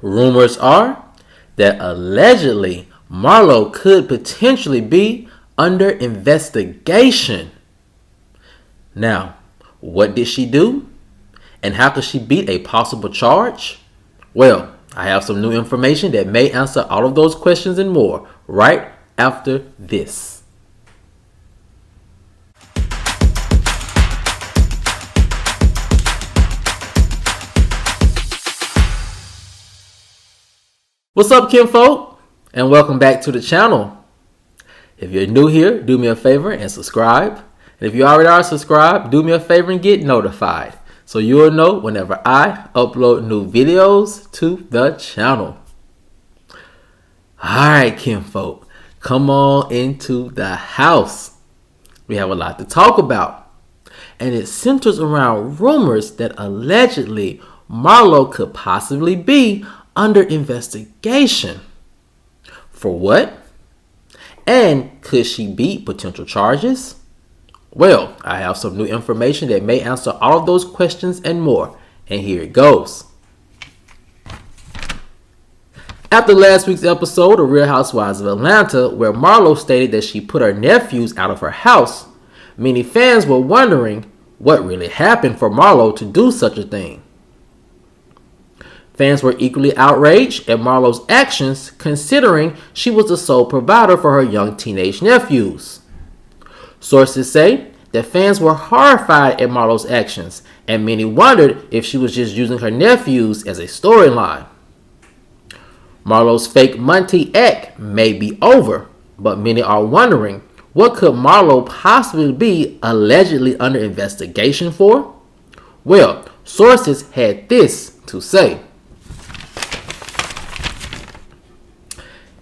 Rumors are that allegedly Marlo could potentially be under investigation. Now, what did she do? And how could she beat a possible charge? Well, I have some new information that may answer all of those questions and more right after this. What's up, kinfolk? And welcome back to the channel. If you're new here, do me a favor and subscribe. And if you already are subscribed, do me a favor and get notified, so you'll know whenever I upload new videos to the channel. Alright, kinfolk, come on into the house. We have a lot to talk about, and it centers around rumors that allegedly Marlo could possibly be under investigation. For what? And could she beat potential charges? Well, I have some new information that may answer all of those questions and more, and here it goes. After last week's episode of Real Housewives of Atlanta, where Marlo stated that she put her nephews out of her house, many fans were wondering what really happened for Marlo to do such a thing. Fans were equally outraged at Marlo's actions, considering she was the sole provider for her young teenage nephews. Sources say that fans were horrified at Marlo's actions, and many wondered if she was just using her nephews as a storyline. Marlo's fake Monty act may be over, but many are wondering, what could Marlo possibly be allegedly under investigation for? Well, sources had this to say.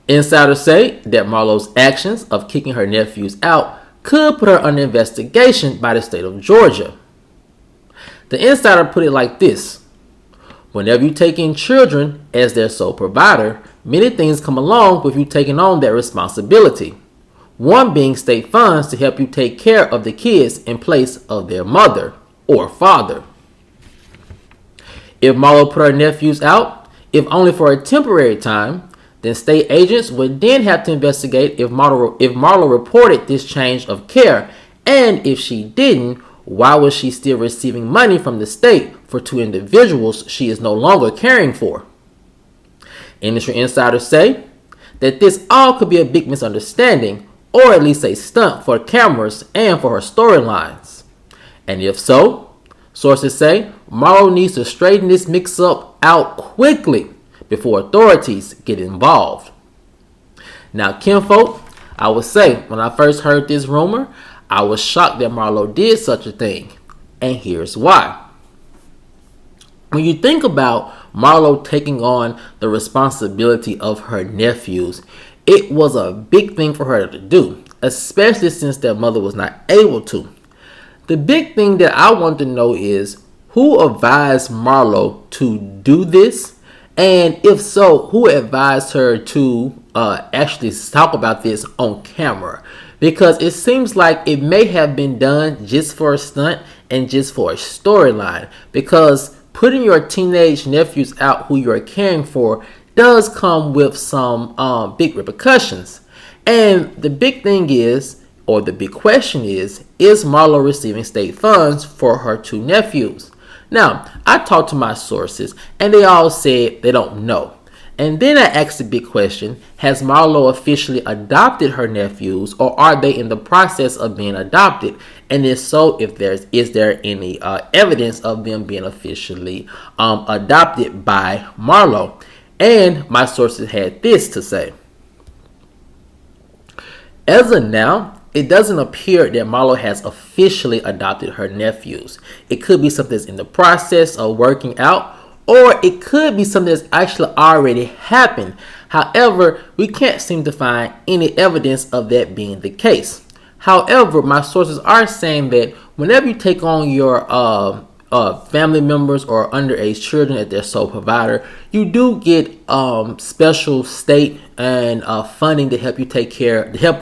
Insiders say that Marlo's actions of kicking her nephews out could put her under investigation by the state of Georgia. The insider put it like this: whenever you take in children as their sole provider, many things come along with you taking on that responsibility. One being state funds to help you take care of the kids in place of their mother or father. If Marlo put her nephews out, if only for a temporary time, then state agents would then have to investigate if Marlo reported this change of care, and if she didn't, why was she still receiving money from the state for two individuals she is no longer caring for? Industry insiders say that this all could be a big misunderstanding, or at least a stunt for cameras and for her storylines. And if so, sources say Marlo needs to straighten this mix-up out quickly before authorities get involved. Now, kinfolk, I would say when I first heard this rumor, I was shocked that Marlo did such a thing, and here's why. When you think about Marlo taking on the responsibility of her nephews, it was a big thing for her to do, especially since their mother was not able to. The big thing that I want to know is who advised Marlo to do this? And if so, who advised her to actually talk about this on camera? Because it seems like it may have been done just for a stunt and just for a storyline. Because putting your teenage nephews out who you're caring for does come with some big repercussions. And the big thing is, or the big question is Marlo receiving state funds for her two nephews? Now, I talked to my sources, and they all said they don't know. And then I asked the big question, has Marlo officially adopted her nephews, or are they in the process of being adopted? And if so, is there any evidence of them being officially adopted by Marlo? And my sources had this to say. As of now, it doesn't appear that Marlo has officially adopted her nephews. It could be something that's in the process of working out, or it could be something that's actually already happened. However, we can't seem to find any evidence of that being the case. However, my sources are saying that whenever you take on your family members or underage children as their sole provider, you do get special state and funding to help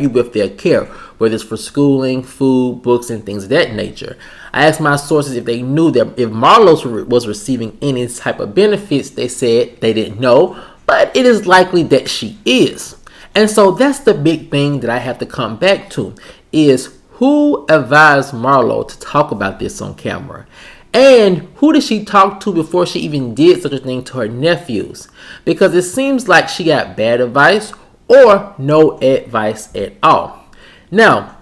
you with their care, whether it's for schooling, food, books, and things of that nature. I asked my sources if they knew that if Marlo was receiving any type of benefits. They said they didn't know, but it is likely that she is. And so that's the big thing that I have to come back to, is who advised Marlo to talk about this on camera? And who did she talk to before she even did such a thing to her nephews? Because it seems like she got bad advice or no advice at all. Now,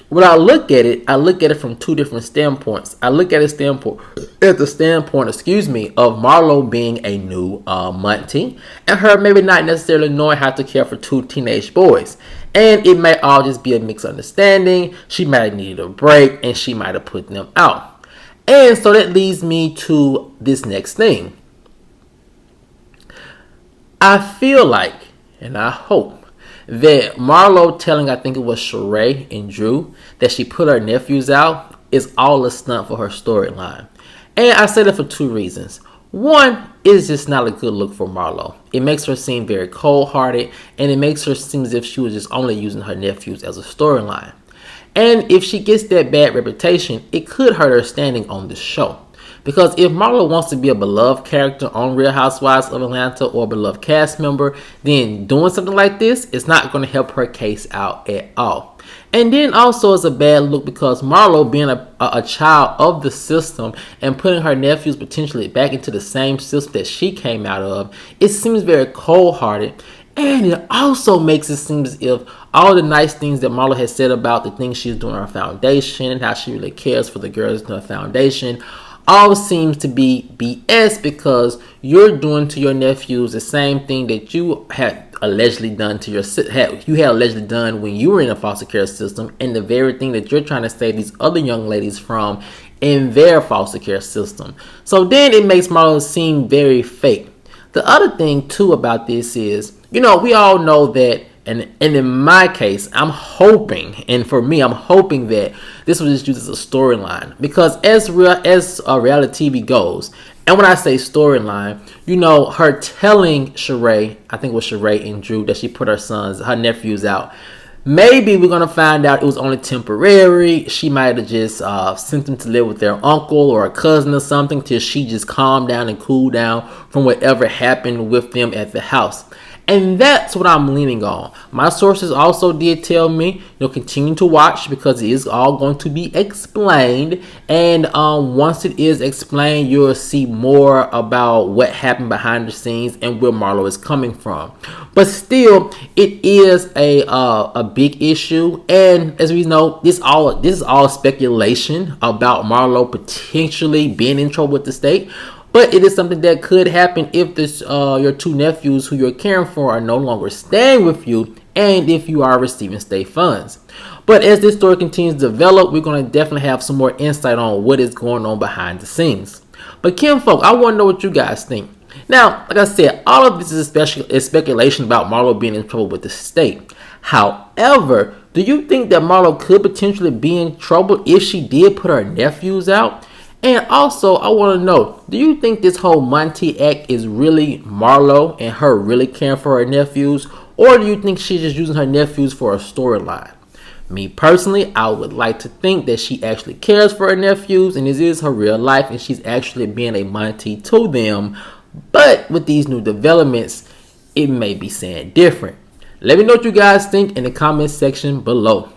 when I look at it from two different standpoints. I look at the standpoint, of Marlo being a new Monty, and her maybe not necessarily knowing how to care for two teenage boys. And it may all just be a misunderstanding. She might have needed a break, and she might have put them out. And so that leads me to this next thing. I feel like, and I hope, that Marlo telling, I think it was Sheree and Drew, that she put her nephews out is all a stunt for her storyline. And I say that for two reasons. One, is just not a good look for Marlo. It makes her seem very cold-hearted, and it makes her seem as if she was just only using her nephews as a storyline. And if she gets that bad reputation, it could hurt her standing on the show. Because if Marlo wants to be a beloved character on Real Housewives of Atlanta or a beloved cast member, then doing something like this is not going to help her case out at all. And then also it's a bad look because Marlo, being a child of the system and putting her nephews potentially back into the same system that she came out of, it seems very cold-hearted. And it also makes it seem as if all the nice things that Marlo has said about the things she's doing in her foundation and how she really cares for the girls in her foundation all seems to be BS, because you're doing to your nephews the same thing that you had allegedly done to you had allegedly done when you were in a foster care system, and the very thing that you're trying to save these other young ladies from in their foster care system. So then it makes Marlo seem very fake. The other thing too about this is, we all know that, and in my case, I'm hoping that this was just used as a storyline, because as reality TV goes, and when I say storyline, her telling Sheree, I think it was Sheree and Drew, that she put her nephews out. Maybe we're gonna find out it was only temporary. She might have just sent them to live with their uncle or a cousin or something till she just calmed down and cooled down from whatever happened with them at the house. And that's what I'm leaning on. My sources also did tell me, continue to watch, because it is all going to be explained. And once it is explained, you'll see more about what happened behind the scenes and where Marlo is coming from. But still, it is a big issue. And as we know, this is all speculation about Marlo potentially being in trouble with the state. But it is something that could happen if your two nephews who you're caring for are no longer staying with you, and if you are receiving state funds. But as this story continues to develop, we're going to definitely have some more insight on what is going on behind the scenes. But kinfolk, I want to know what you guys think. Now, like I said, all of this is speculation about Marlo being in trouble with the state. However, do you think that Marlo could potentially be in trouble if she did put her nephews out? And also, I want to know, do you think this whole Monty act is really Marlo and her really caring for her nephews? Or do you think she's just using her nephews for a storyline? Me personally, I would like to think that she actually cares for her nephews and this is her real life and she's actually being a Monty to them. But with these new developments, it may be saying different. Let me know what you guys think in the comment section below.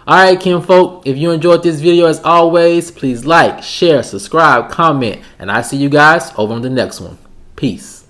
Alright, kinfolk, if you enjoyed this video, as always, please like, share, subscribe, comment, and I see you guys over on the next one. Peace.